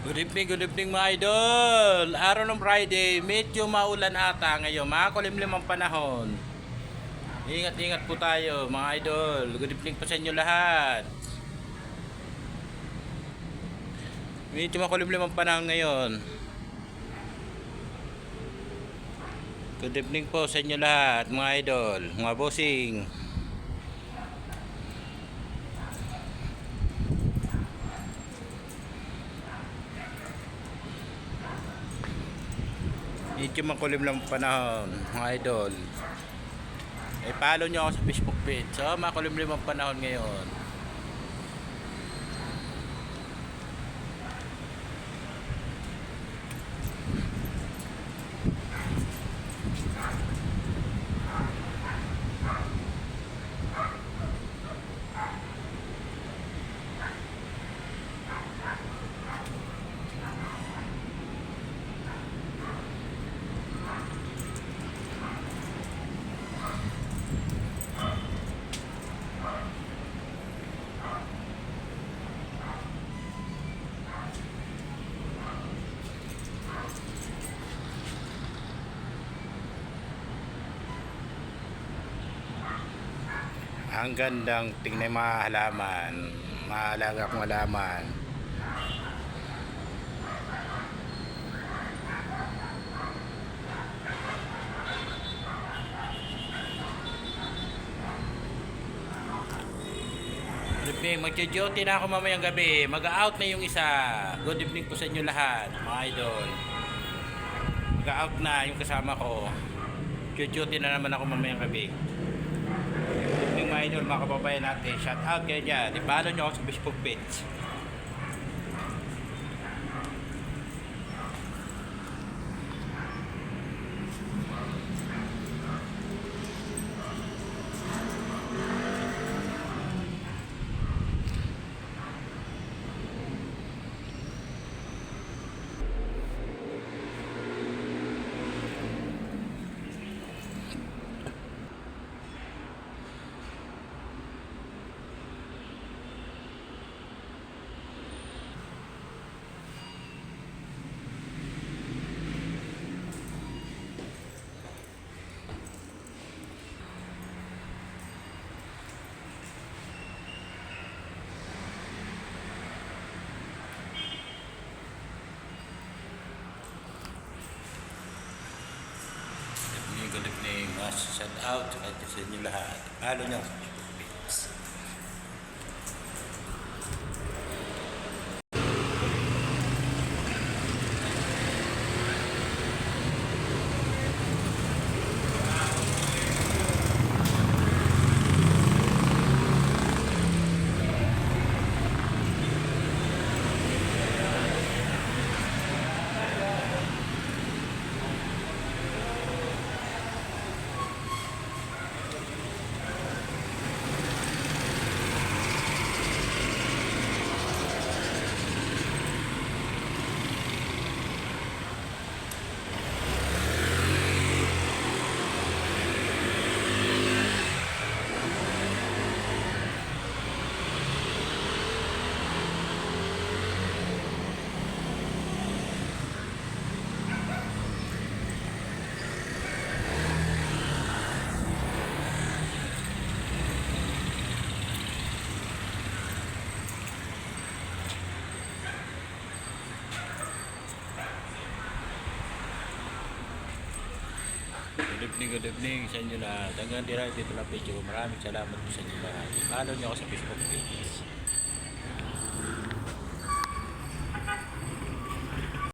Good evening mga idol. Araw ng Friday, medyo maulan ata ngayon, makulimlim ang panahon. Ingat-ingat po tayo mga idol. Good evening po sa inyo lahat. Medyo makulimlim ang panahon ngayon. Good evening po sa inyo lahat mga idol, mga bossing. Medyo makulim lang panahon mga idol. Follow nyo ako sa Facebook page. So makulim ang panahon ngayon. Ang gandang tingnan mga halaman, maalaga kong halaman. Good evening, magjo-duty na ako mamayang gabi. Mag-out na yung isa. Good evening po sa inyo lahat, mga idol. Mag-out na yung kasama ko. Magjo-duty na naman ako mamayang gabi. Yung mga idol, mga kababayan natin, shout out kayo dyan. I-follow nyo ako sa Facebook page. Good evening, shout out sa inyo lahat. Follow nyo ako sa Facebook page. Good evening sa inyo lahat. Hanggang dito lang video. Maraming salamat po sa inyo lahat. Follow nyo ako sa Facebook page.